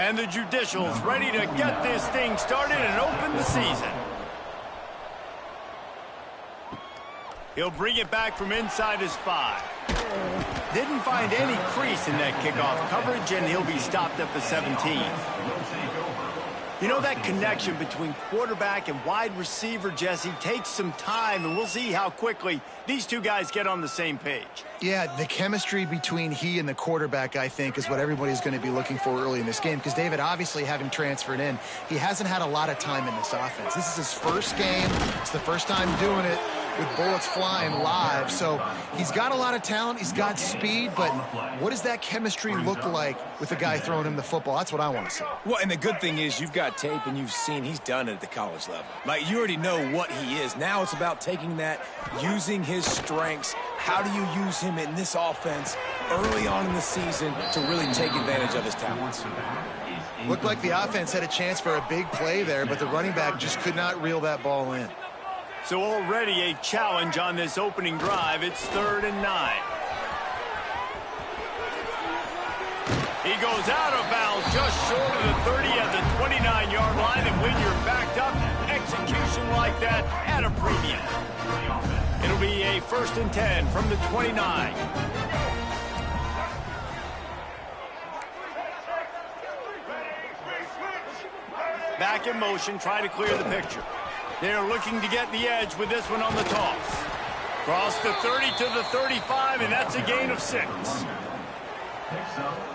And the Judicial's ready to get this thing started and open the season. He'll bring it back from inside his 5. Didn't find any crease in that kickoff coverage, and he'll be stopped at the 17. You know, that connection between quarterback and wide receiver, Jesse, takes some time, and we'll see how quickly these two guys get on the same page. Yeah, the chemistry between he and the quarterback, I think, is what everybody's going to be looking for early in this game. Because David, obviously, having transferred in, he hasn't had a lot of time in this offense. This is his first game. It's the first time doing it with bullets flying live. So he's got a lot of talent. He's got speed. But what does that chemistry look like with the guy throwing him the football? That's what I want to see. Well, and the good thing is you've got tape and you've seen he's done it at the college level. Like, you already know what he is. Now it's about taking that, using his strengths. How do you use him in this offense early on in the season to really take advantage of his talents? Looked like the offense had a chance for a big play there, but the running back just could not reel that ball in. So already a challenge on this opening drive. It's 3rd and 9. He goes out of bounds just short of the 30 at the 29-yard line. And when you're backed up, execution like that at a premium. It'll be a 1st and 10 from the 29. Back in motion, trying to clear the picture. They're looking to get the edge with this one on the toss. Cross the 30 to the 35, and that's a gain of 6.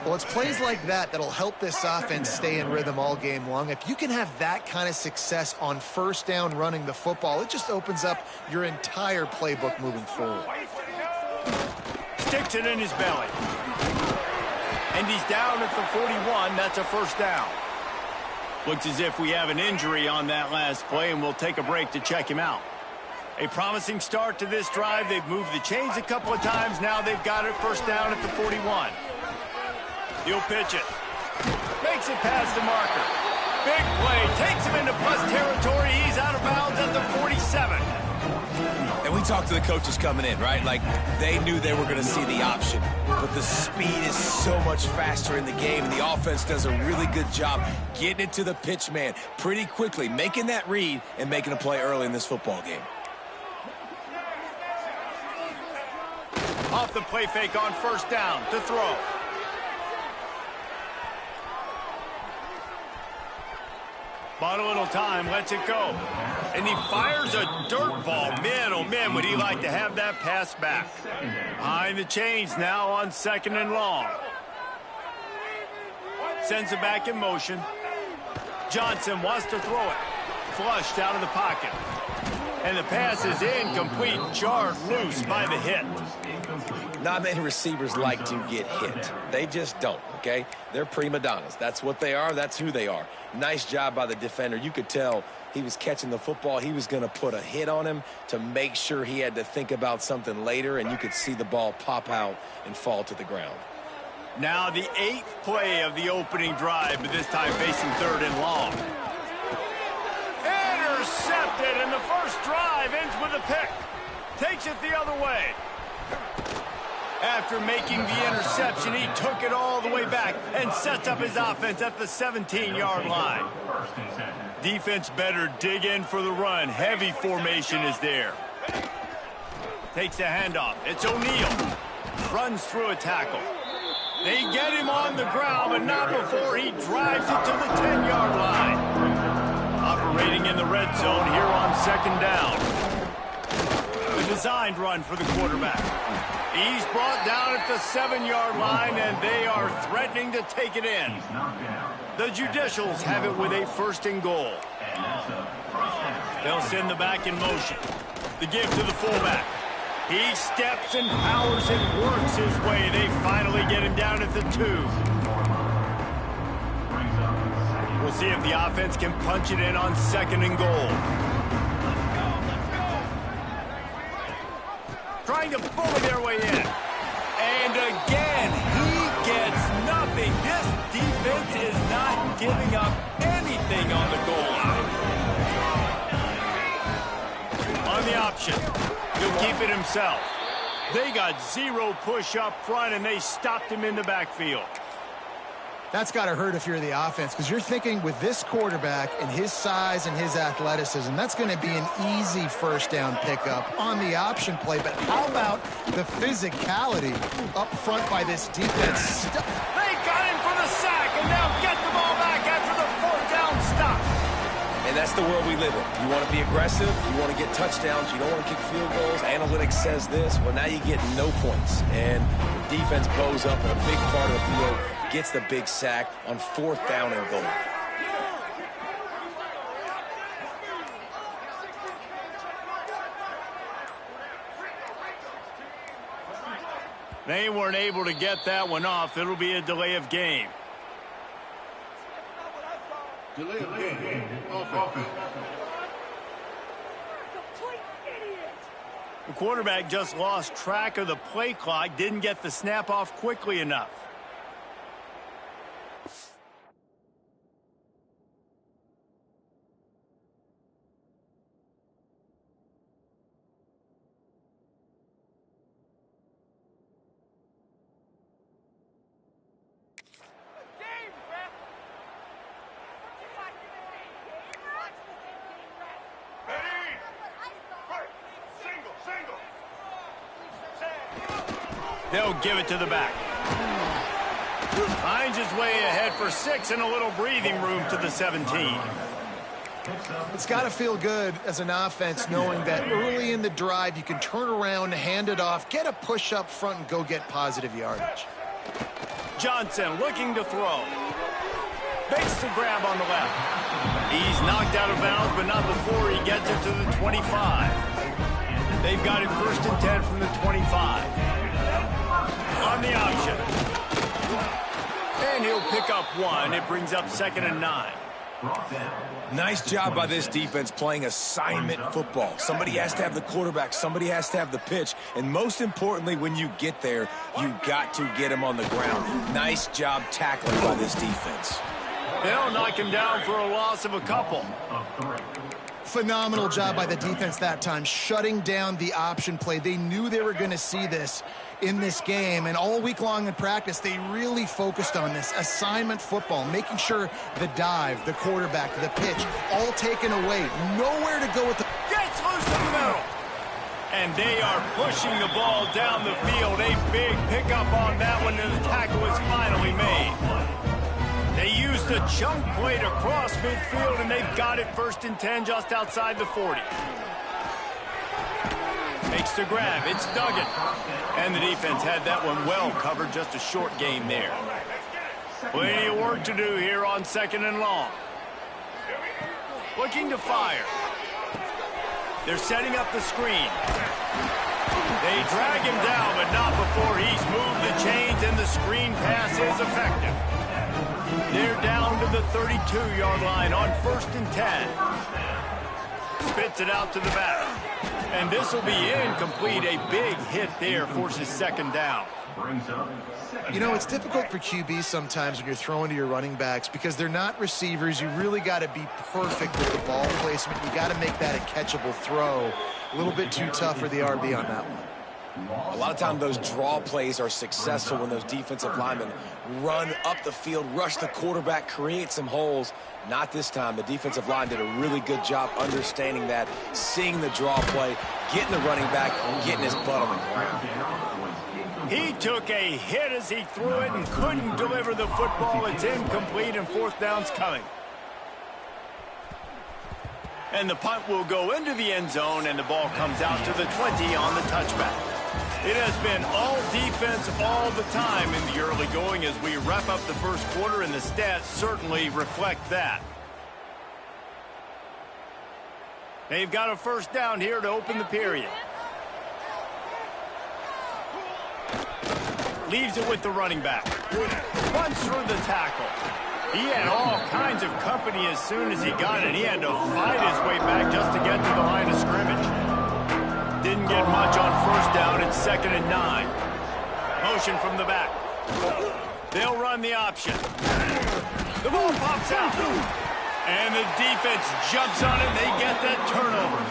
Well, it's plays like that that'll help this offense stay in rhythm all game long. If you can have that kind of success on 1st down running the football, it just opens up your entire playbook moving forward. Sticks it in his belly. And he's down at the 41. That's a 1st down. Looks as if we have an injury on that last play, and we'll take a break to check him out. A promising start to this drive. They've moved the chains a couple of times. Now they've got it 1st down at the 41. He'll pitch it. Makes it past the marker. Big play. Takes him into plus territory. He's out of bounds at the 47. And we talked to the coaches coming in, right? Like, they knew they were going to see the option. But the speed is so much faster in the game, and the offense does a really good job getting it to the pitch man pretty quickly, making that read and making a play early in this football game. Off the play fake on 1st down to throw. Bought a little time, lets it go. And he fires a dirt ball. Man, oh man, would he like to have that pass back. Behind the chains now on 2nd and long. Sends it back in motion. Johnson wants to throw it. Flushed out of the pocket. And the pass is incomplete, jarred loose by the hit. Not many receivers like to get hit. They just don't, okay? They're prima donnas. That's what they are. That's who they are. Nice job by the defender. You could tell he was catching the football. He was going to put a hit on him to make sure he had to think about something later, and you could see the ball pop out and fall to the ground. Now the 8th play of the opening drive, but this time facing 3rd and long. Intercepted, and the first drive ends with a pick. Takes it the other way. After making the interception, he took it all the way back and sets up his offense at the 17-yard line. Defense better dig in for the run. Heavy formation is there. Takes the handoff. It's O'Neal. Runs through a tackle. They get him on the ground, but not before he drives it to the 10-yard line. Operating in the red zone here on 2nd down. The designed run for the quarterback. He's brought down at the 7-yard line, and they are threatening to take it in. The Judicials have it with a 1st and goal. They'll send the back in motion. The give to the fullback. He steps and powers and works his way. They finally get him down at the 2. We'll see if the offense can punch it in on 2nd and goal. Trying to bully their way in. And again, he gets nothing. This defense is not giving up anything on the goal line. On the option, he'll keep it himself. They got 0 push up front, and they stopped him in the backfield. That's got to hurt if you're the offense, because you're thinking with this quarterback and his size and his athleticism, that's going to be an easy first down pickup on the option play. But how about the physicality up front by this defense? They got him for the sack, and now get the ball back after the fourth down stop. And that's the world we live in. You want to be aggressive, you want to get touchdowns, you don't want to kick field goals. Analytics says this. Well, now you get no points. And the defense bows up in a big part of the field, gets the big sack on fourth down and goal. They weren't able to get that one off. It'll be a delay of game. Delay of game. Offense. The quarterback just lost track of the play clock, didn't get the snap off quickly enough. They'll give it to the back. Finds his way ahead for 6 and a little breathing room to the 17. It's got to feel good as an offense knowing that early in the drive you can turn around, hand it off, get a push up front, and go get positive yardage. Johnson looking to throw. Makes the grab on the left. He's knocked out of bounds, but not before he gets it to the 25. They've got it 1st and 10 from the 25. On the option. And he'll pick up 1. It brings up 2nd and 9. Nice job by this defense playing assignment football. Somebody has to have the quarterback. Somebody has to have the pitch. And most importantly, when you get there, you got to get him on the ground. Nice job tackling by this defense. They'll knock him down for a loss of a couple. Phenomenal job by the defense that time, shutting down the option play. They knew they were going to see this in this game, and all week long in practice, they really focused on this assignment football, making sure the dive, the quarterback, the pitch, all taken away. Nowhere to go with the... Gets loose in the middle. And they are pushing the ball down the field. A big pickup on that one, and the tackle is finally made. They used a chunk play to cross midfield, and they've got it 1st and 10 just outside the 40. Makes the grab. It's Duggan. And the defense had that one well covered. Just a short gain there. Plenty of work to do here on 2nd and long. Looking to fire. They're setting up the screen. They drag him down, but not before he's moved the chains, and the screen pass is effective. They're down to the 32-yard line on 1st and 10. Spits it out to the back. And this will be incomplete. A big hit there forces 2nd down. You know, it's difficult for QBs sometimes when you're throwing to your running backs because they're not receivers. You really got to be perfect with the ball placement. You got to make that a catchable throw. A little bit too tough for the RB on that one. A lot of times those draw plays are successful when those defensive linemen run up the field, rush the quarterback, create some holes. Not this time. The defensive line did a really good job understanding that, seeing the draw play, getting the running back, getting his butt on the ground. He took a hit as he threw it and couldn't deliver the football. It's incomplete, and 4th down's coming. And the punt will go into the end zone, and the ball comes out to the 20 on the touchback. It has been all defense all the time in the early going as we wrap up the first quarter, and the stats certainly reflect that. They've got a 1st down here to open the period. Leaves it with the running back. Runs through the tackle. He had all kinds of company as soon as he got it. He had to fight his way back just to get to the line of scrimmage. Didn't get much on 1st down. It's 2nd and 9. Motion from the back. They'll run the option. The ball pops out. And the defense jumps on it. They get that turnover.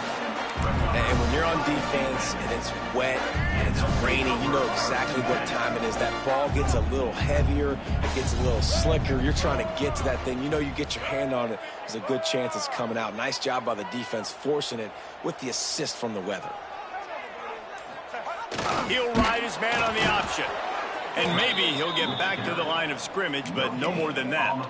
And when you're on defense and it's wet and it's raining, you know exactly what time it is. That ball gets a little heavier, it gets a little slicker. You're trying to get to that thing. You know you get your hand on it, there's a good chance it's coming out. Nice job by the defense forcing it with the assist from the weather. He'll ride his man on the option. And maybe he'll get back to the line of scrimmage, but no more than that.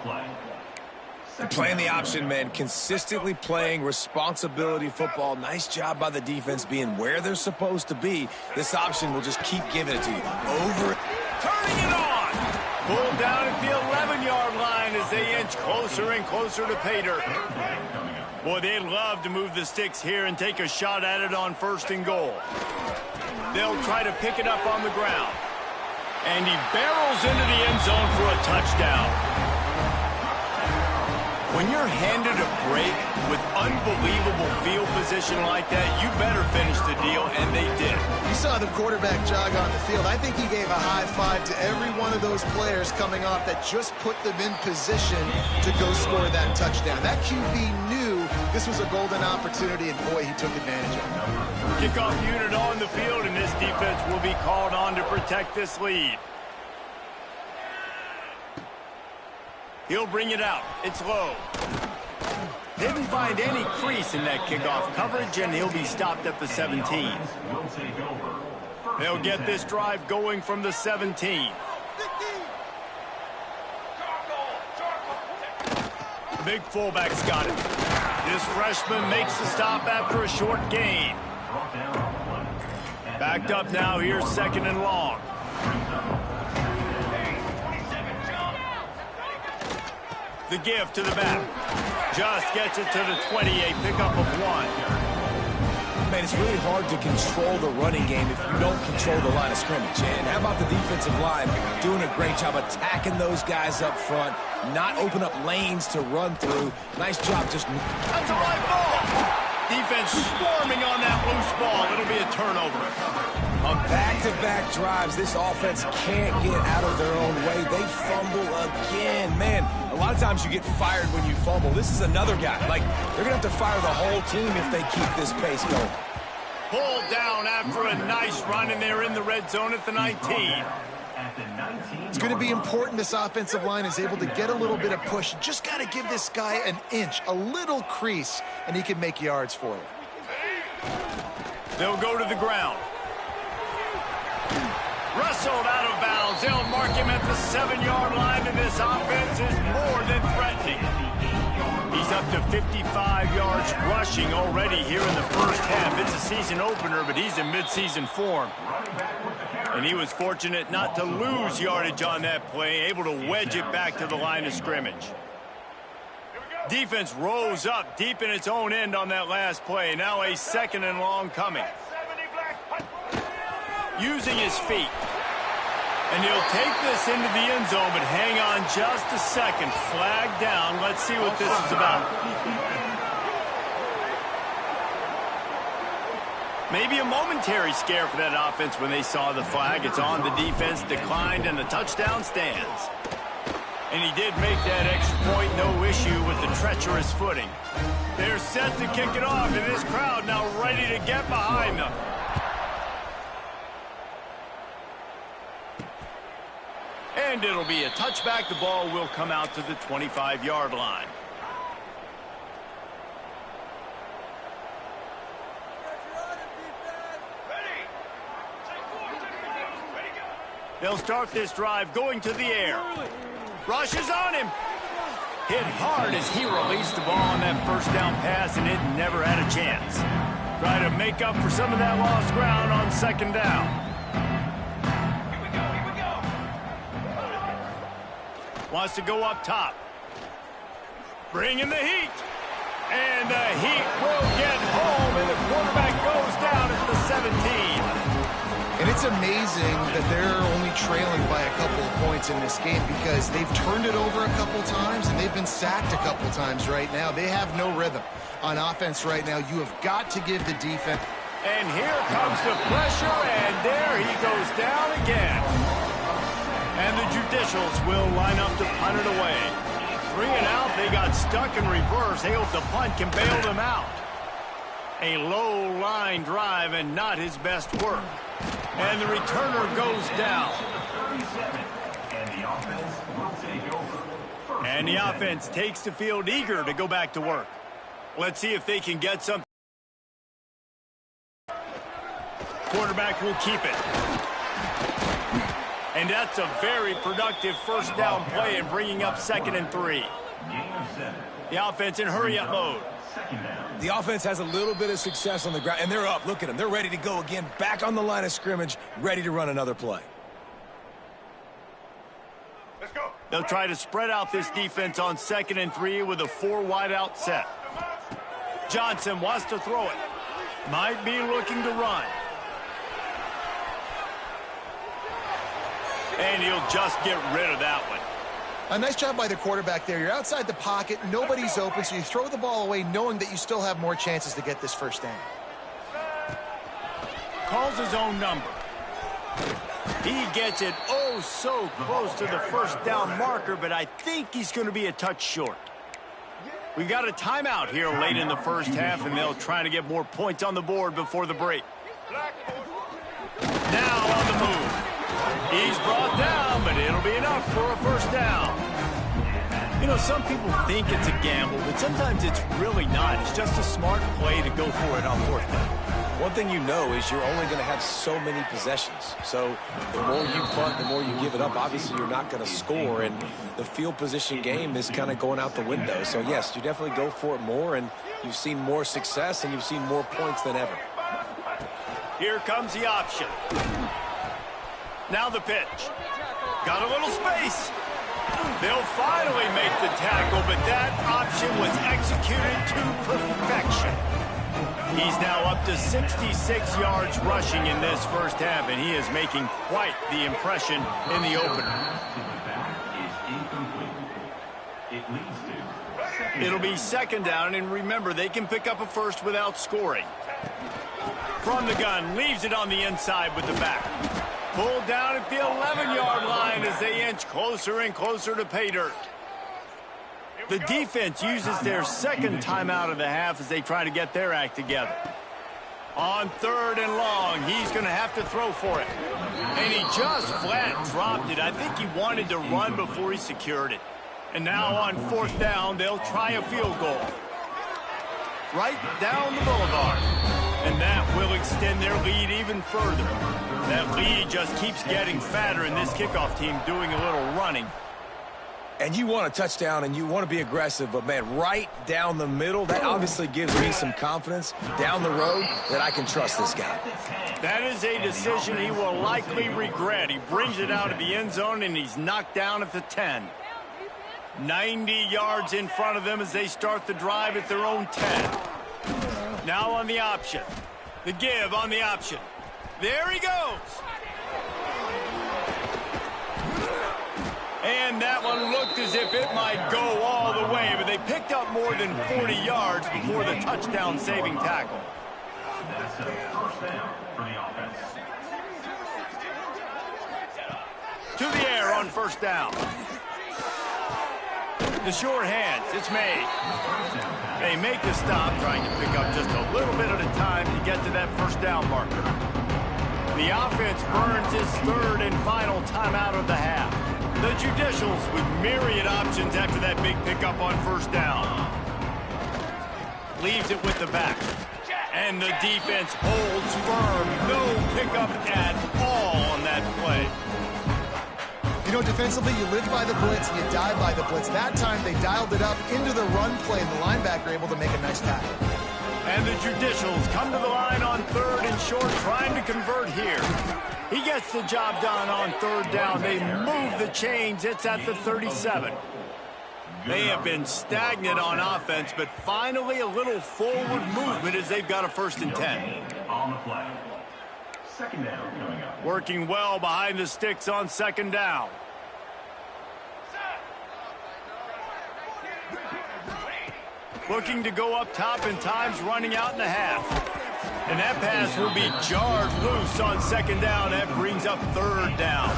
Playing the option, man. Consistently playing responsibility football. Nice job by the defense being where they're supposed to be. This option will just keep giving it to you. Turning it on. Pulled down at the 11-yard line as they inch closer and closer to pay dirt. Boy, they'd love to move the sticks here and take a shot at it on 1st and goal. They'll try to pick it up on the ground. And he barrels into the end zone for a touchdown. When you're handed a break with unbelievable field position like that, you better finish the deal, and they did. You saw the quarterback jog on the field. I think he gave a high five to every one of those players coming off that just put them in position to go score that touchdown. That QB knew this was a golden opportunity, and boy, he took advantage of it. Kickoff unit on the field, and this defense will be called on to protect this lead. He'll bring it out. It's low. Didn't find any crease in that kickoff coverage, and he'll be stopped at the 17. They'll get this drive going from the 17. Big fullback's got it. This freshman makes the stop after a short gain. Backed up now. Here's 2nd and long. The give to the back. Just gets it to the 28, pickup of 1. Man, it's really hard to control the running game if you don't control the line of scrimmage. And how about the defensive line doing a great job attacking those guys up front, not open up lanes to run through. Nice job just... That's a right ball. Defense swarming on that loose ball. It'll be a turnover. On back-to-back drives, this offense can't get out of their own way. They fumble again. Man, a lot of times you get fired when you fumble. This is another guy. Like, they're going to have to fire the whole team if they keep this pace going. Pulled down after a nice run, and they're in the red zone at the 19. It's going to be important this offensive line is able to get a little bit of push. Just got to give this guy an inch, a little crease, and he can make yards for you. They'll go to the ground. Wrestled out of bounds. They'll mark him at the 7-yard line, and this offense is more than threatening. He's up to 55 yards rushing already here in the first half. It's a season opener, but he's in midseason form. And he was fortunate not to lose yardage on that play, able to wedge it back to the line of scrimmage. Defense rose up deep in its own end on that last play. Now a 2nd and long coming. Using his feet. And he'll take this into the end zone, but hang on just a second. Flag down. Let's see what this is about. Maybe a momentary scare for that offense when they saw the flag. It's on. The defense declined, and the touchdown stands. And he did make that extra point, no issue with the treacherous footing. They're set to kick it off, and this crowd now ready to get behind them. And it'll be a touchback. The ball will come out to the 25-yard line. They'll start this drive going to the air. Rushes on him. Hit hard as he released the ball on that first down pass, and it never had a chance. Try to make up for some of that lost ground on 2nd down. Wants to go up top. Bringing the heat. And the heat will get home, and the quarterback goes down at the 17. And it's amazing that they're only trailing by a couple of points in this game because they've turned it over a couple times, and they've been sacked a couple times right now. They have no rhythm on offense right now. You have got to give the defense. And here comes the pressure, and there he goes down again. And the Judicials will line up to punt it away. 3 and out, they got stuck in reverse. They hope the punt can bail them out. A low line drive and not his best work. And the returner goes down. And the offense takes the field eager to go back to work. Let's see if they can get something. Quarterback will keep it. And that's a very productive first down play and bringing up 2nd and 3. The offense in hurry-up mode. The offense has a little bit of success on the ground, and they're up. Look at them. They're ready to go again, back on the line of scrimmage, ready to run another play. Let's go. They'll try to spread out this defense on 2nd and 3 with a 4-wide-out set. Johnson wants to throw it. Might be looking to run. And he'll just get rid of that one. A nice job by the quarterback there. You're outside the pocket, nobody's open, so you throw the ball away knowing that you still have more chances to get this first down. Calls his own number. He gets it oh so close to the first down marker, but I think he's going to be a touch short. We've got a timeout here late in the first half, and they'll try to get more points on the board before the break. Now on the move. He's brought down, but it'll be enough for a first down. You know, some people think it's a gamble, but sometimes it's really not. It's just a smart play to go for it on 4th down. One thing you know is you're only going to have so many possessions. So the more you punt, the more you give it up. Obviously, you're not going to score, and the field position game is kind of going out the window. So, yes, you definitely go for it more, and you've seen more success, and you've seen more points than ever. Here comes the option. Now the pitch. Got a little space. They'll finally make the tackle, but that option was executed to perfection. He's now up to 66 yards rushing in this first half, and he is making quite the impression in the opener. It'll be 2nd down, and remember, they can pick up a first without scoring. From the gun, leaves it on the inside with the back. Pulled down at the 11-yard line as they inch closer and closer to pay dirt. The defense uses their 2nd timeout of the half as they try to get their act together. On 3rd and long, he's going to have to throw for it. And he just flat dropped it. I think he wanted to run before he secured it. And now on 4th down, they'll try a field goal. Right down the boulevard. And that will extend their lead even further. That lead just keeps getting fatter, and this kickoff team doing a little running. And you want a touchdown, and you want to be aggressive, but, man, right down the middle, that obviously gives me some confidence down the road that I can trust this guy. That is a decision he will likely regret. He brings it out of the end zone, and he's knocked down at the 10. 90 yards in front of them as they start the drive at their own 10. Now on the option. The give on the option. There he goes. And that one looked as if it might go all the way, but they picked up more than 40 yards before the touchdown-saving tackle. That's a first down for the offense. To the air on 1st down. The short hands, it's made. They make the stop, trying to pick up just a little bit at a time to get to that 1st down marker. The offense burns its 3rd and final timeout of the half. The Judicials with myriad options after that big pickup on 1st down. Leaves it with the back. And the defense holds firm. No pickup at all on that play. You know, defensively, you live by the blitz and you die by the blitz. That time, they dialed it up into the run play, and the linebacker able to make a nice tackle. And the Judicials come to the line on 3rd and short, trying to convert here. He gets the job done on 3rd down. They move the chains. It's at the 37. They have been stagnant on offense, but finally a little forward movement as they've got a 1st and 10. On the play. 2nd down coming up. Working well behind the sticks on 2nd down. Looking to go up top, and time's running out in the half. And that pass will be jarred loose on 2nd down. That brings up 3rd down.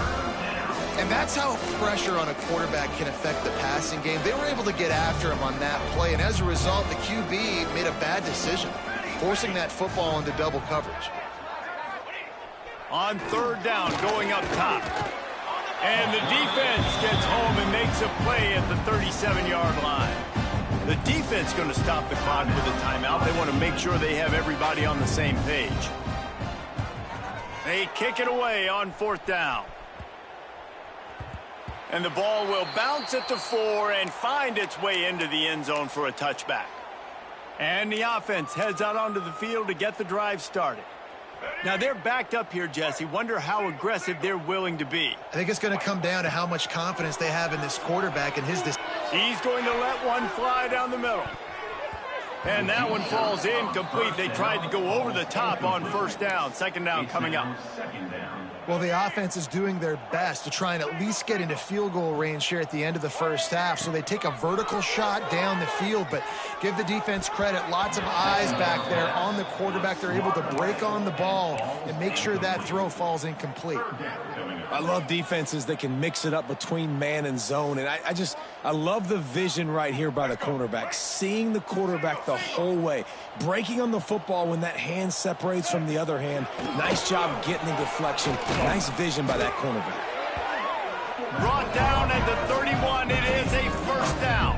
And that's how pressure on a quarterback can affect the passing game. They were able to get after him on that play, and as a result, the QB made a bad decision. forcing that football into double coverage. On third down, going up top. And the defense gets home and makes a play at the 37-yard line. The defense going to stop the clock with a timeout. They want to make sure they have everybody on the same page. They kick it away on fourth down. And the ball will bounce at the 4 and find its way into the end zone for a touchback. And the offense heads out onto the field to get the drive started. Now, they're backed up here, Jesse. Wonder how aggressive they're willing to be. I think it's going to come down to how much confidence they have in this quarterback and his... He's going to let one fly down the middle. And that one falls incomplete. They tried to go over the top on first down. Second down coming up. Well, the offense is doing their best to try and at least get into field goal range here at the end of the first half. So they take a vertical shot down the field, but give the defense credit. Lots of eyes back there on the quarterback. They're able to break on the ball and make sure that throw falls incomplete. I love defenses that can mix it up between man and zone. And I love the vision right here by the cornerback. Seeing the quarterback the whole way. Breaking on the football when that hand separates from the other hand. Nice job getting the deflection. Nice vision by that cornerback. Brought down at the 31. It is a first down.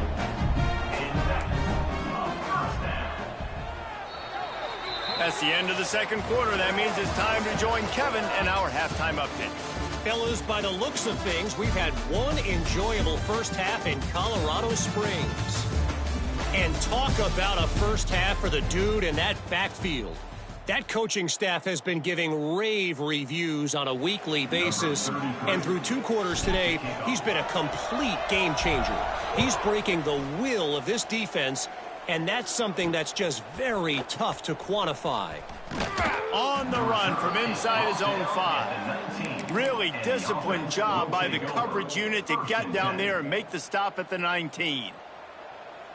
That's the end of the second quarter. That means it's time to join Kevin and our halftime update. Fellas, by the looks of things, we've had one enjoyable first half in Colorado Springs. And talk about a first half for the dude in that backfield. That coaching staff has been giving rave reviews on a weekly basis. And through 2 quarters today, he's been a complete game changer. He's breaking the will of this defense, and that's something that's just very tough to quantify. On the run from inside his own 5. Really disciplined job by the coverage unit to get down there and make the stop at the 19.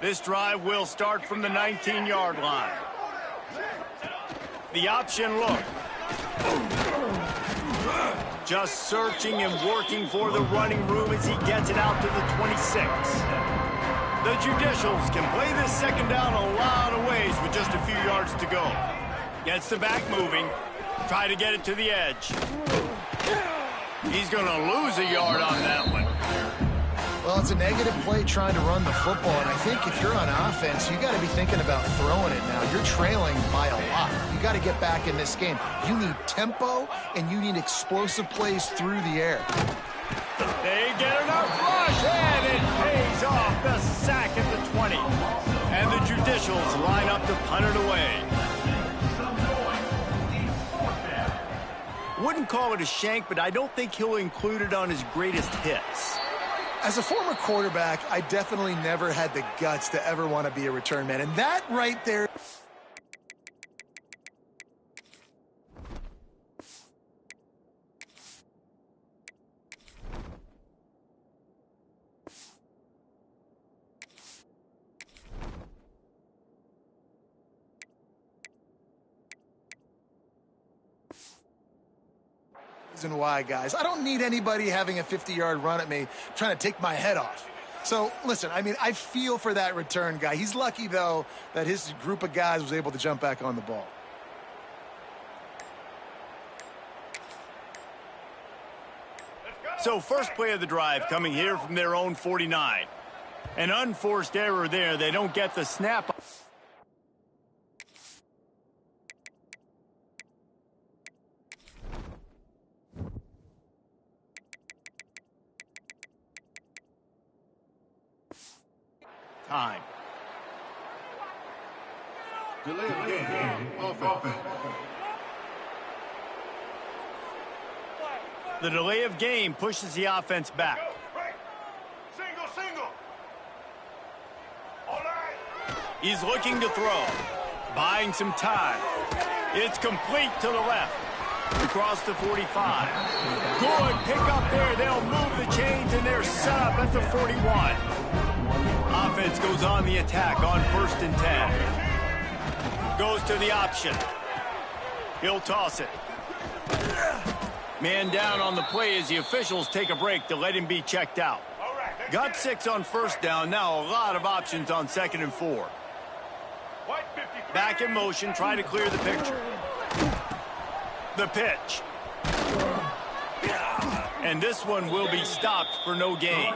This drive will start from the 19-yard line. The option look. Just searching and working for the running room as he gets it out to the 26. The Judicials can play this second down a lot of ways with just a few yards to go. Gets the back moving. Try to get it to the edge. He's going to lose a yard on that one. Well, it's a negative play trying to run the football, and I think if you're on offense, you got to be thinking about throwing it now. You're trailing by a lot. You got to get back in this game. You need tempo, and you need explosive plays through the air. They get enough rush, and it pays off. The sack at the 20. And the Judicials line up to punt it away. Wouldn't call it a shank, but I don't think he'll include it on his greatest hits. As a former quarterback, I definitely never had the guts to ever want to be a return man. And that right there... And why, guys. I don't need anybody having a 50-yard run at me trying to take my head off. So, listen, I mean, I feel for that return guy. He's lucky, though, that his group of guys was able to jump back on the ball. So, first play of the drive coming here from their own 49. An unforced error there. They don't get the snap. Time. Delay of game. Offense. The delay of game pushes the offense back. Single. All right. He's looking to throw. Buying some time. It's complete to the left. Across the 45. Good pick up there. They'll move the chains, and they're set up at the 41. Offense goes on the attack on 1st and 10. Goes to the option. He'll toss it. Man down on the play as the officials take a break to let him be checked out. Got 6 on 1st down. Now a lot of options on 2nd and 4. White 53. Back in motion, try to clear the picture. The pitch. And this one will be stopped for no gain.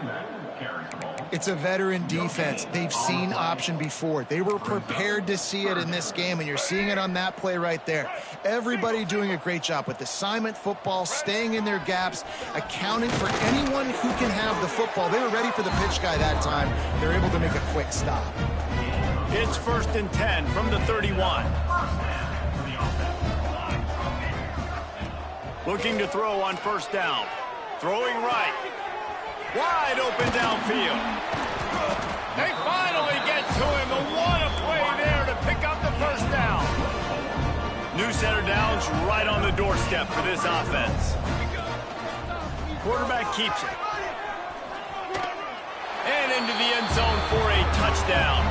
It's a veteran defense. They've seen option before. They were prepared to see it in this game, and you're seeing it on that play right there. Everybody doing a great job with assignment football, staying in their gaps, accounting for anyone who can have the football. They were ready for the pitch guy that time. They're able to make a quick stop. It's 1st and 10 from the 31. Looking to throw on 1st down. Throwing right. Wide open downfield. They finally get to him. And what a play there to pick up the 1st down. New center downs right on the doorstep for this offense. Quarterback keeps it. And into the end zone for a touchdown.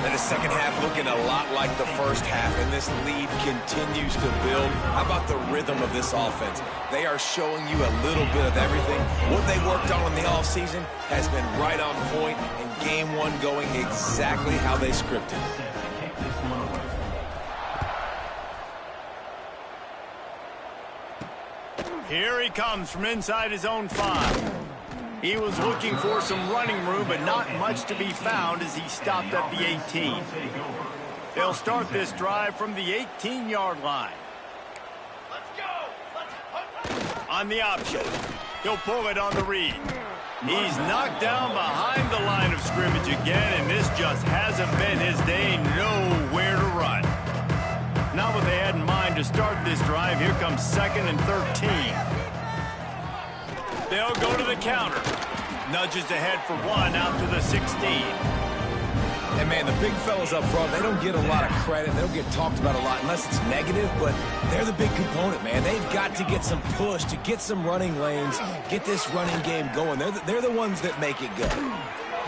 And the second half looking a lot like the first half, and this lead continues to build. How about the rhythm of this offense? They are showing you a little bit of everything. What they worked on in the offseason has been right on point, and game one going exactly how they scripted. Here he comes from inside his own 5. He was looking for some running room, but not much to be found as he stopped at the 18. They'll start this drive from the 18-yard line. On the option, he'll pull it on the read. He's knocked down behind the line of scrimmage again, and this just hasn't been his day. Nowhere to run. Not what they had in mind to start this drive. Here comes 2nd and 13. They'll go to the counter. Nudges ahead for 1 out to the 16. And, man, the big fellas up front, they don't get a lot of credit. They don't get talked about a lot unless it's negative, but they're the big component, man. They've got to get some push, to get some running lanes, get this running game going. They're the ones that make it go.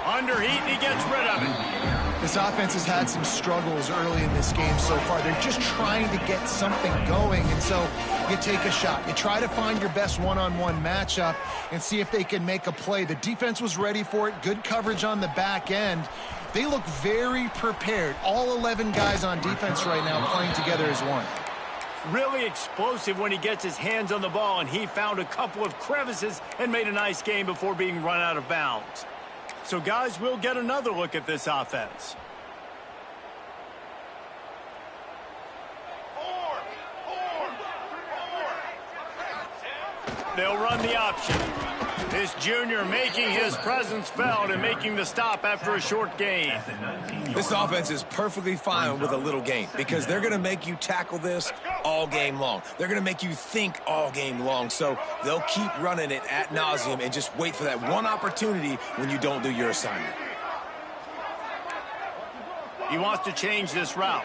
Under heat, and he gets rid of it. This offense has had some struggles early in this game so far. They're just trying to get something going, and so you take a shot. You try to find your best one-on-one matchup and see if they can make a play. The defense was ready for it. Good coverage on the back end. They look very prepared. All 11 guys on defense right now playing together as one. Really explosive when he gets his hands on the ball, and he found a couple of crevices and made a nice game before being run out of bounds. So, guys, we'll get another look at this offense. They'll run the option. This junior making his presence felt and making the stop after a short gain. This offense is perfectly fine with a little gain because they're going to make you tackle this all game long. They're going to make you think all game long. So they'll keep running it ad nauseum and just wait for that one opportunity when you don't do your assignment. He wants to change this route.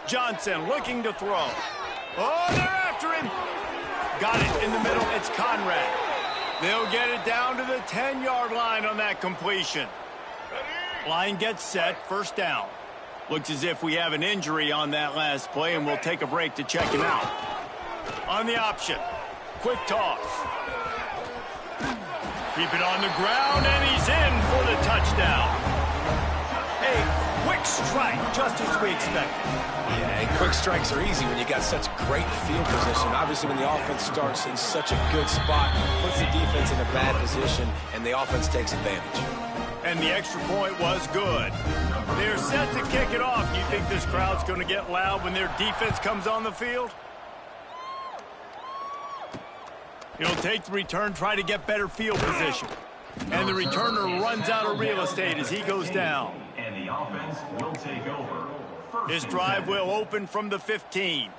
Johnson looking to throw. Oh, they're after him. Got it in the middle. It's Conrad. They'll get it down to the 10-yard line on that completion. Line gets set, 1st down. Looks as if we have an injury on that last play, and we'll take a break to check him out. On the option, quick toss. Keep it on the ground, and he's in for the touchdown. A quick strike, just as we expected. Yeah, and quick strikes are easy when you got such great field position. Obviously, when the offense starts in such a good spot, puts the defense in a bad position, and the offense takes advantage. And the extra point was good. They're set to kick it off. Do you think this crowd's going to get loud when their defense comes on the field? He'll take the return, try to get better field position. And the returner runs out of real estate as he goes down. And the offense will take over. His drive will open from the 15.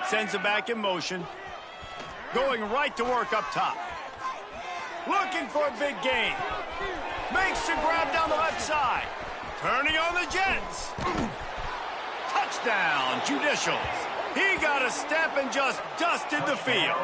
Sends it back in motion. Going right to work up top. Looking for a big gain. Makes the grab down the left side. Turning on the Jets. Touchdown, Judicials. He got a step and just dusted the field.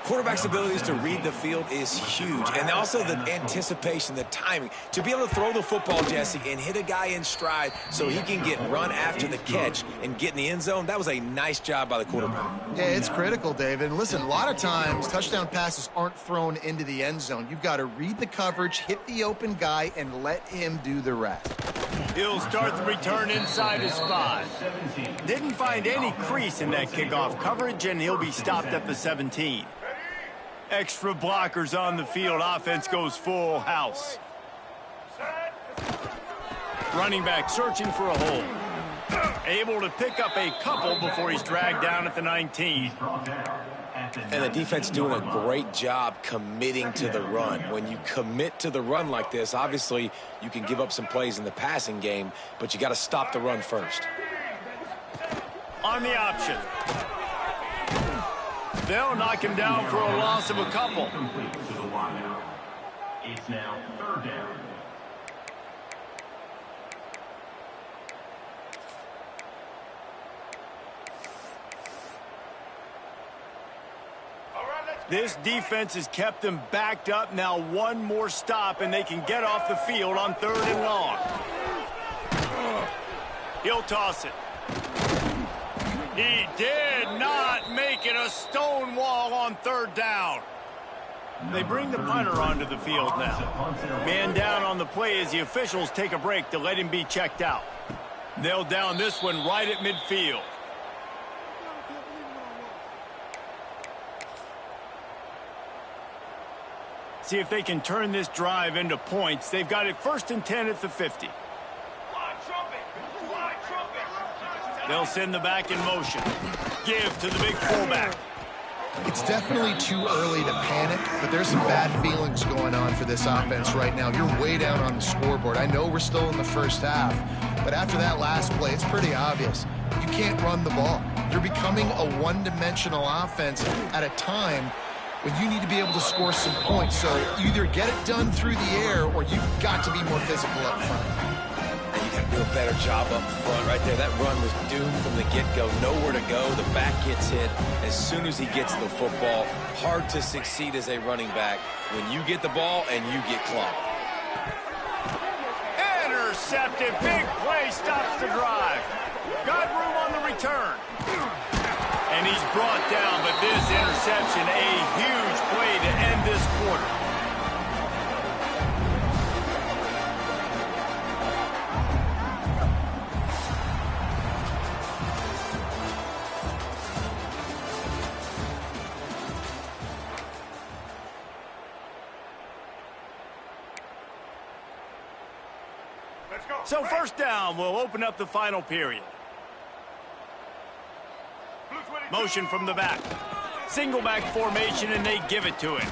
Quarterback's abilities to read the field is huge, and also the anticipation, the timing. To be able to throw the football, Jesse, and hit a guy in stride so he can get run after the catch and get in the end zone, that was a nice job by the quarterback. Yeah, it's critical, David. And listen, a lot of times touchdown passes aren't thrown into the end zone. You've got to read the coverage, hit the open guy, and let him do the rest. He'll start the return inside his 5. Didn't find any crease in that kickoff coverage, and he'll be stopped at the 17. Extra blockers on the field. Offense goes full house. Running back searching for a hole. Able to pick up a couple before he's dragged down at the 19. And the defense doing a great job committing to the run. When you commit to the run like this, obviously you can give up some plays in the passing game, but you got to stop the run first. On the option. They'll knock him down for a loss of a couple. It's now 3rd down. This defense has kept them backed up. Now one more stop, and they can get off the field on 3rd and long. He'll toss it. He did not make it a stone wall on 3rd down. They bring the punter onto the field now. Man down on the play as the officials take a break to let him be checked out. They'll down this one right at midfield. See if they can turn this drive into points. They've got it 1st and 10 at the 50. They'll send the back in motion. Give to the big fullback. It's definitely too early to panic, but there's some bad feelings going on for this offense right now. You're way down on the scoreboard. I know we're still in the first half, but after that last play, it's pretty obvious. You can't run the ball. You're becoming a one-dimensional offense at a time when you need to be able to score some points. So either get it done through the air or you've got to be more physical up front. And you got to do a better job up front right there. That run was doomed from the get-go. Nowhere to go. The back gets hit as soon as he gets the football. Hard to succeed as a running back when you get the ball and you get clocked. Intercepted. Big play stops the drive. Got room on the return. And he's brought down, but this interception, a huge play to end this quarter. So 1st down will open up the final period. Motion from the back. Single back formation, and they give it to him.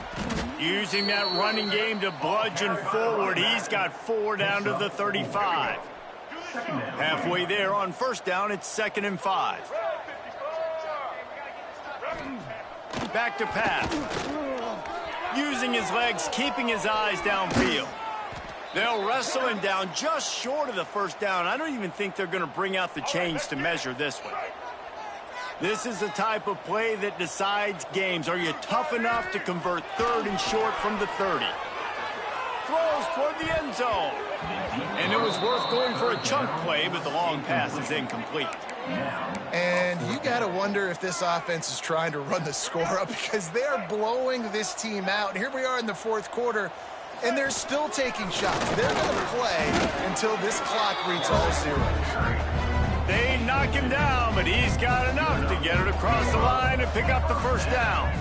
Using that running game to bludgeon forward. He's got 4 down to the 35. Halfway there on 1st down, it's 2nd and 5. Back to pass. Using his legs, keeping his eyes downfield. They'll wrestle him down just short of the 1st down. I don't even think they're going to bring out the chains to measure this one. This is the type of play that decides games. Are you tough enough to convert 3rd and short from the 30? Throws toward the end zone. And it was worth going for a chunk play, but the long pass is incomplete. And you got to wonder if this offense is trying to run the score up because they're blowing this team out. And here we are in the 4th quarter, and they're still taking shots. They're going to play until this clock reads all zeros. They knock him down, but he's got enough to get it across the line and pick up the 1st down.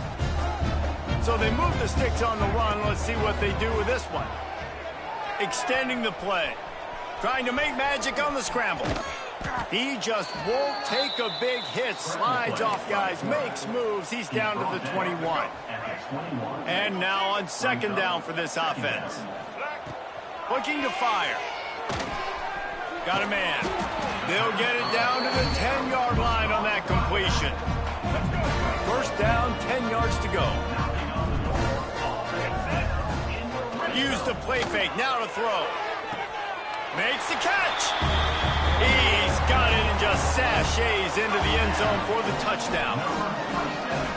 So they move the sticks on the run. Let's see what they do with this one. Extending the play. Trying to make magic on the scramble. He just won't take a big hit. Slides off guys, makes moves. He's down to the 21. And now on 2nd down for this offense. Looking to fire. Got a man. They'll get it down to the 10-yard line on that completion. 1st down, 10 yards to go. Use the play fake, now to throw. Makes the catch. He's got it and just sashays into the end zone for the touchdown.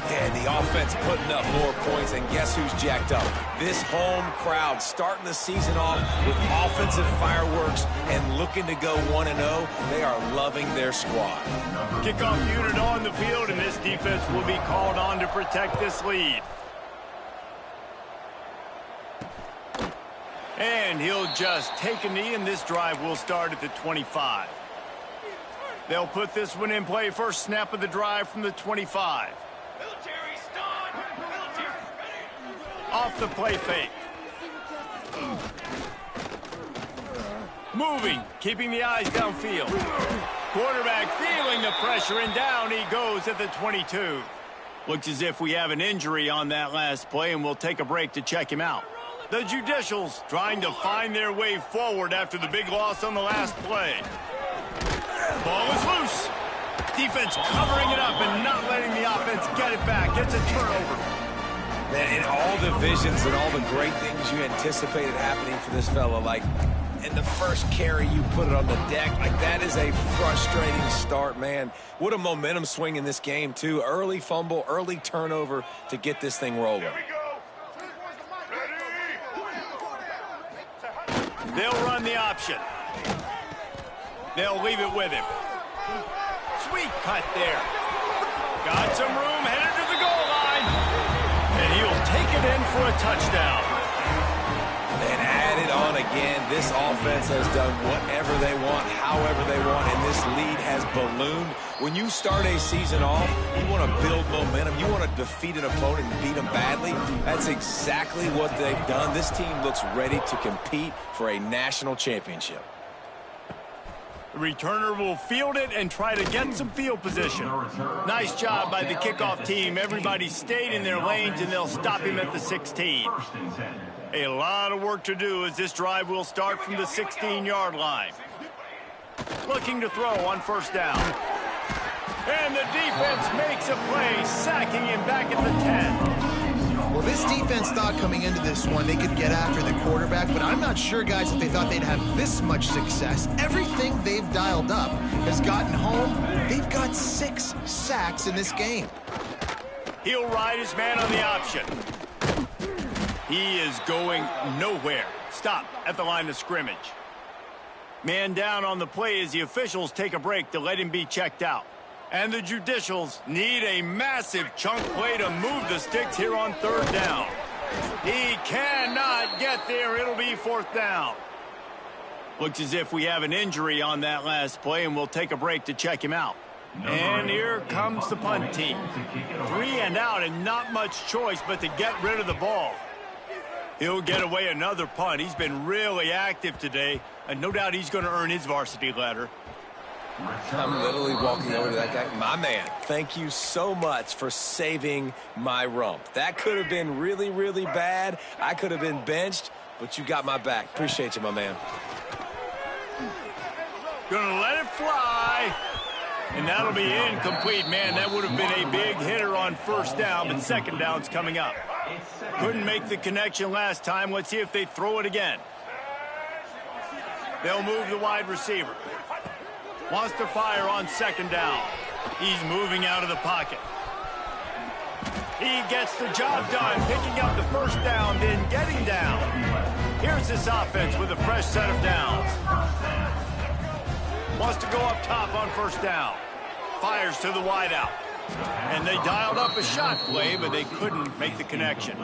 And the offense putting up more points, and guess who's jacked up? This home crowd starting the season off with offensive fireworks and looking to go 1-0. They are loving their squad. Kickoff unit on the field, and this defense will be called on to protect this lead. And he'll just take a knee, and this drive will start at the 25. They'll put this one in play. First snap of the drive from the 25. Off the play fake. Moving, keeping the eyes downfield. Quarterback feeling the pressure, and down he goes at the 22. Looks as if we have an injury on that last play, and we'll take a break to check him out. The Judicials trying to find their way forward after the big loss on the last play. Ball is loose. Defense covering it up and not letting the offense get it back. Gets a turnover. Man, in all the visions and all the great things you anticipated happening for this fella, like in the first carry you put it on the deck, like that is a frustrating start, man. What a momentum swing in this game, too. Early fumble, early turnover to get this thing rolling. They'll run the option. They'll leave it with him. Sweet cut there. Got some room, headed to the goal line. And he'll take it in for a touchdown. And add it on again. This offense has done whatever they want, however they want, and this lead has ballooned. When you start a season off, you want to build momentum. You want to defeat an opponent and beat them badly. That's exactly what they've done. This team looks ready to compete for a national championship. The returner will field it and try to get some field position. Nice job by the kickoff team. Everybody stayed in their lanes, and they'll stop him at the 16. A lot of work to do as this drive will start from the 16-yard line. Looking to throw on first down. And the defense makes a play, sacking him back at the 10. Well, this defense thought coming into this one they could get after the quarterback, but I'm not sure, guys, if they thought they'd have this much success. Everything they've dialed up has gotten home. They've got 6 sacks in this game. He'll ride his man on the option. He is going nowhere. Stop at the line of scrimmage. Man down on the play as the officials take a break to let him be checked out. And the Judicials need a massive chunk play to move the sticks here on third down. He cannot get there. It'll be fourth down. Looks as if we have an injury on that last play, and we'll take a break to check him out. And here comes the punt team. 3 and out, and not much choice but to get rid of the ball. He'll get away another punt. He's been really active today, and no doubt he's going to earn his varsity letter. I'm literally walking over to that guy. My man, thank you so much for saving my rump. That could have been really, really bad. I could have been benched, but you got my back. Appreciate you, my man. Gonna let it fly. And that'll be incomplete. Man, that would have been a big hitter on first down, but second down's coming up. Couldn't make the connection last time. Let's see if they throw it again. They'll move the wide receiver. Wants to fire on second down. He's moving out of the pocket. He gets the job done, picking up the first down, then getting down. Here's this offense with a fresh set of downs. Wants to go up top on first down. Fires to the wideout. And they dialed up a shot play, but they couldn't make the connection.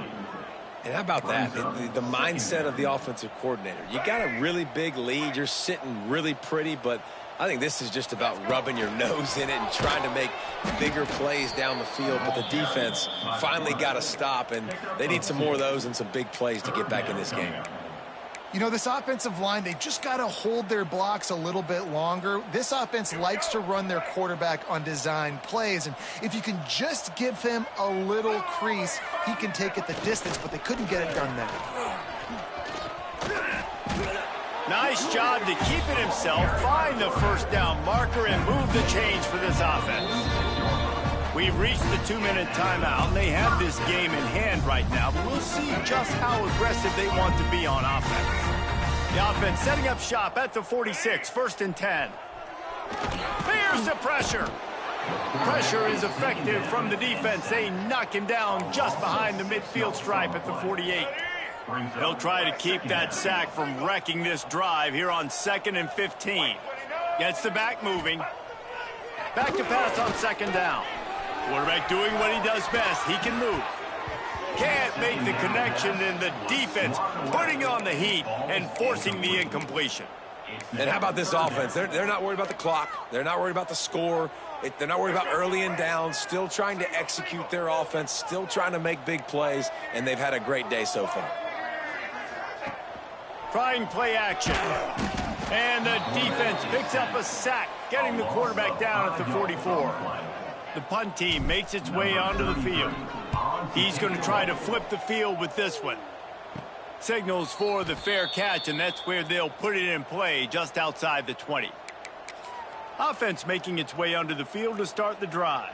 And how about that? The mindset of the offensive coordinator. You got a really big lead. You're sitting really pretty, but I think this is just about rubbing your nose in it and trying to make bigger plays down the field. But the defense finally got a stop, and they need some more of those and some big plays to get back in this game. You know, this offensive line, they've just got to hold their blocks a little bit longer. This offense likes to run their quarterback on design plays, and if you can just give him a little crease, he can take it the distance, but they couldn't get it done there. Nice job to keep it himself, find the first down marker, and move the chains for this offense. We've reached the 2-minute timeout, and they have this game in hand right now, but we'll see just how aggressive they want to be on offense. The offense setting up shop at the 46, 1st and 10. There's the pressure. Pressure is effective from the defense. They knock him down just behind the midfield stripe at the 48. They'll try to keep that sack from wrecking this drive here on 2nd and 15. Gets the back moving. Back to pass on 2nd down. Quarterback doing what he does best. He can move. Can't make the connection, and the defense putting on the heat and forcing the incompletion. And how about this offense? They're not worried about the clock. They're not worried about the score. They're not worried about early and down. Still trying to execute their offense. Still trying to make big plays. And they've had a great day so far. Trying play action. And the defense picks up a sack, getting the quarterback down at the 44. The punt team makes its way onto the field. He's going to try to flip the field with this one. Signals for the fair catch, and that's where they'll put it in play, just outside the 20. Offense making its way onto the field to start the drive.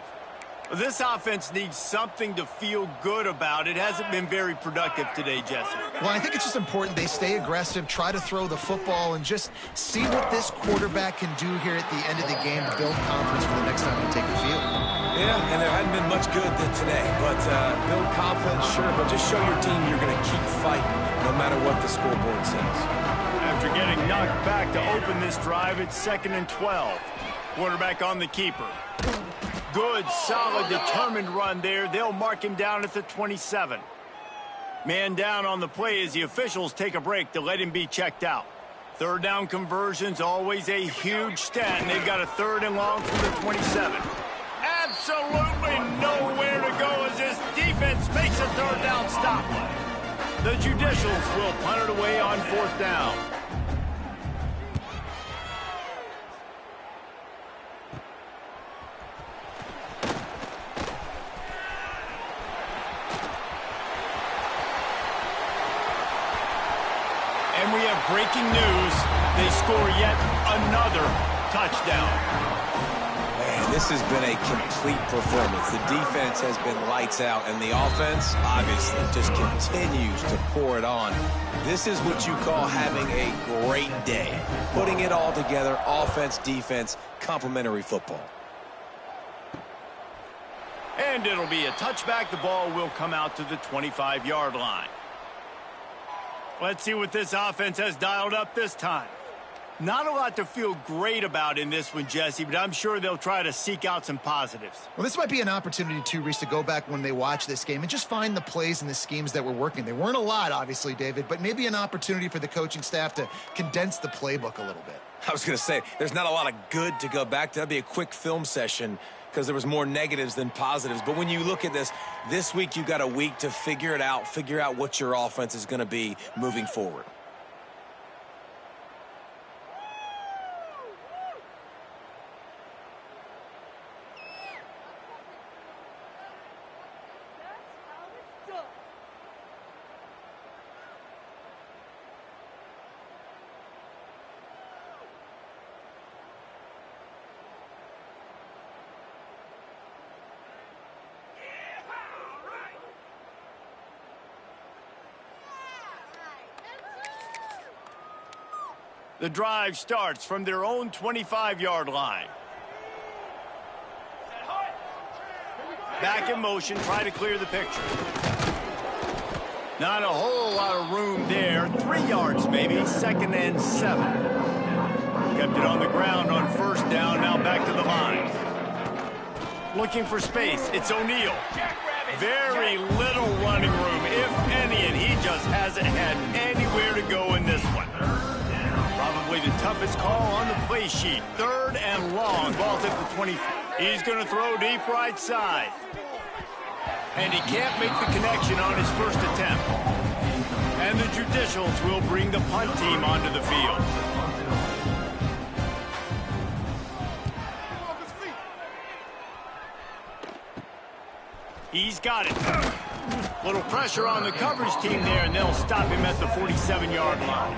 This offense needs something to feel good about. It hasn't been very productive today, Jesse. Well, I think it's just important they stay aggressive, try to throw the football, and just see what this quarterback can do here at the end of the game to build confidence for the next time they take the field. Yeah, and there hadn't been much good today. But build confidence, sure, but just show your team you're going to keep fighting no matter what the scoreboard says. After getting knocked back to open this drive, it's 2nd and 12. Quarterback on the keeper. Good, solid, determined run there. They'll mark him down at the 27. Man down on the play as the officials take a break to let him be checked out. 3rd down conversion's always a huge stat, and they've got a 3rd and long from the 27. Absolutely nowhere to go as this defense makes a 3rd down stop. The Judicials will punt it away on 4th down. And we have breaking news. They score yet another touchdown. Man, this has been a complete performance. The defense has been lights out, and the offense, obviously, just continues to pour it on. This is what you call having a great day. Putting it all together, offense, defense, complementary football. And it'll be a touchback. The ball will come out to the 25-yard line. Let's see what this offense has dialed up this time. Not a lot to feel great about in this one, Jesse, but I'm sure they'll try to seek out some positives. Well, this might be an opportunity, too, Reese, to go back when they watch this game and just find the plays and the schemes that were working. There weren't a lot, obviously, David, but maybe an opportunity for the coaching staff to condense the playbook a little bit. I was going to say, there's not a lot of good to go back to. That'd be a quick film session because there was more negatives than positives. But when you look at this week you got a week to figure it out, figure out what your offense is going to be moving forward. The drive starts from their own 25-yard line. Back in motion, try to clear the picture. Not a whole lot of room there. 3 yards maybe, 2nd and 7. Kept it on the ground on 1st down, now back to the line. Looking for space, it's O'Neal. Very little running room, if any, and he just hasn't had anywhere to go in this one. Probably the toughest call on the play sheet. 3rd and long. Ball's at the 20. He's going to throw deep right side. And he can't make the connection on his first attempt. And the Judicials will bring the punt team onto the field. He's got it. Little pressure on the coverage team there, and they'll stop him at the 47-yard line.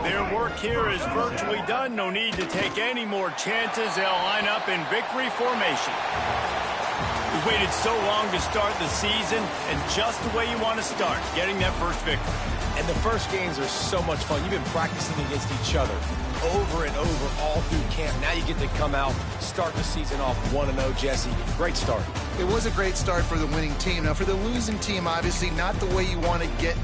Their work here is virtually done. No need to take any more chances. They'll line up in victory formation. We've waited so long to start the season, and just the way you want to start, getting that first victory. And the first games are so much fun. You've been practicing against each other over and over all through camp. Now you get to come out, start the season off 1-0, Jesse. Great start. It was a great start for the winning team. Now, for the losing team, obviously not the way you want to get.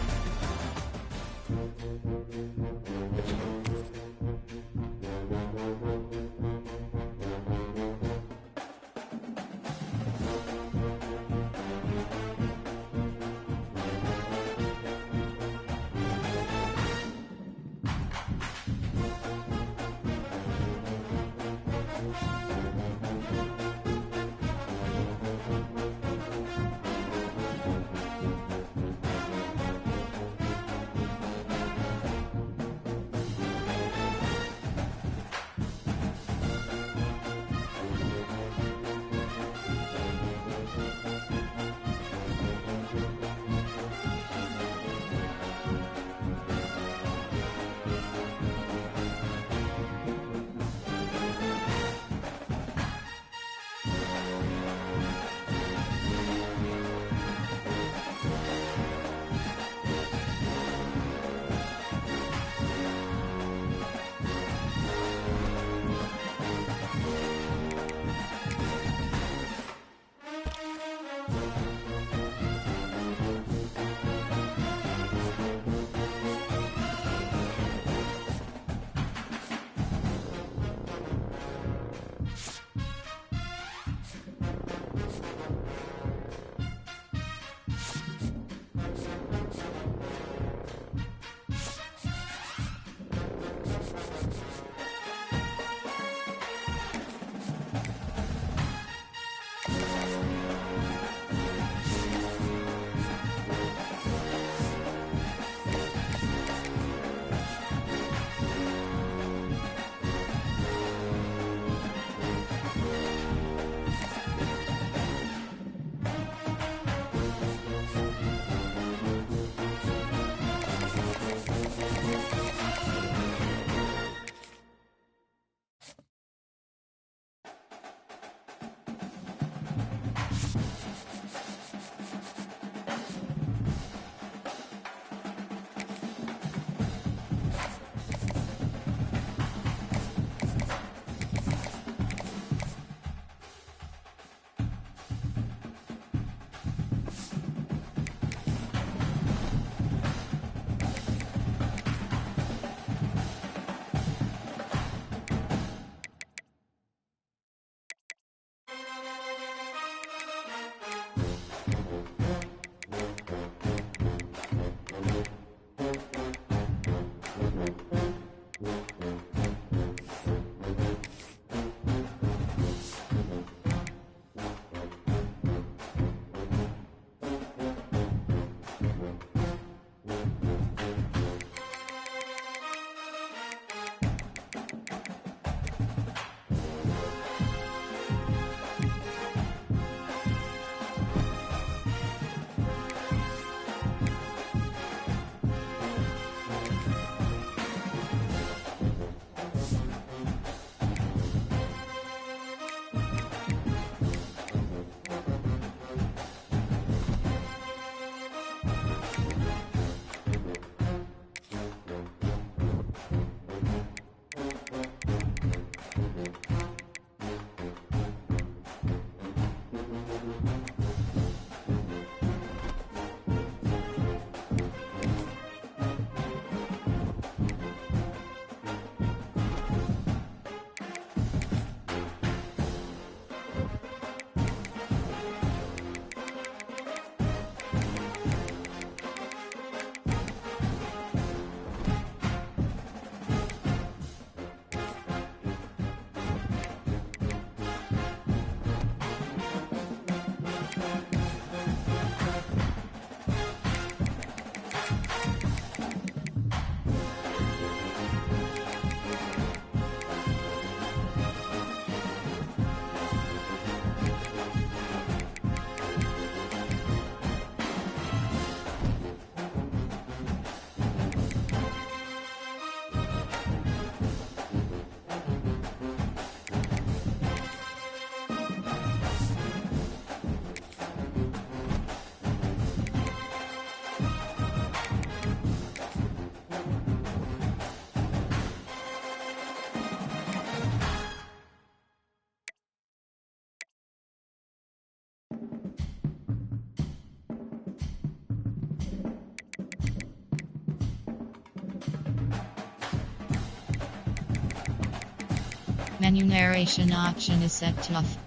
Menu narration option is set to off.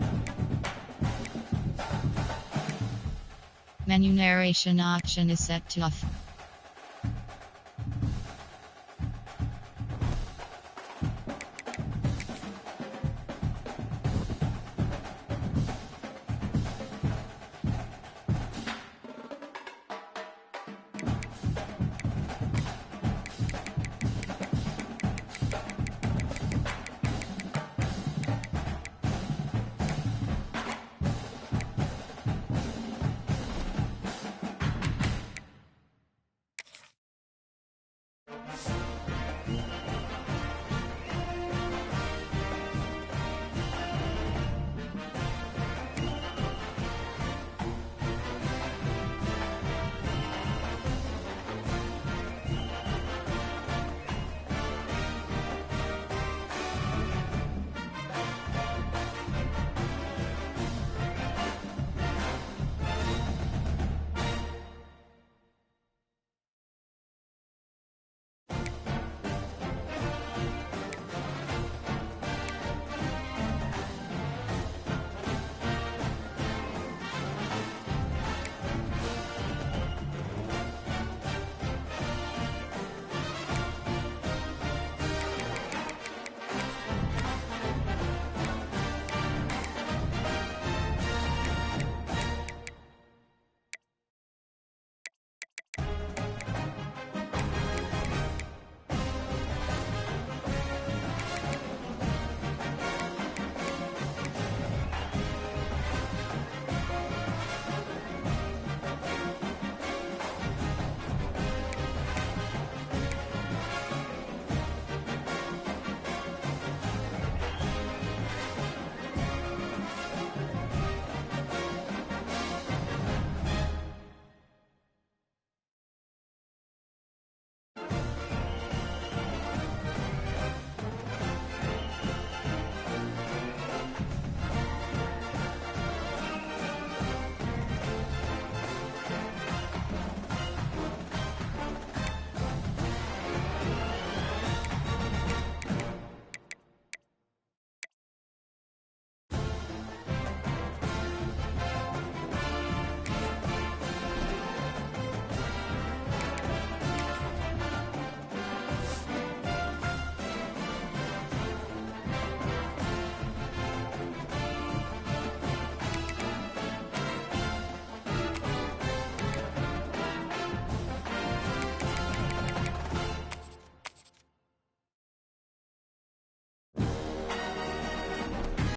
Menu narration option is set to off.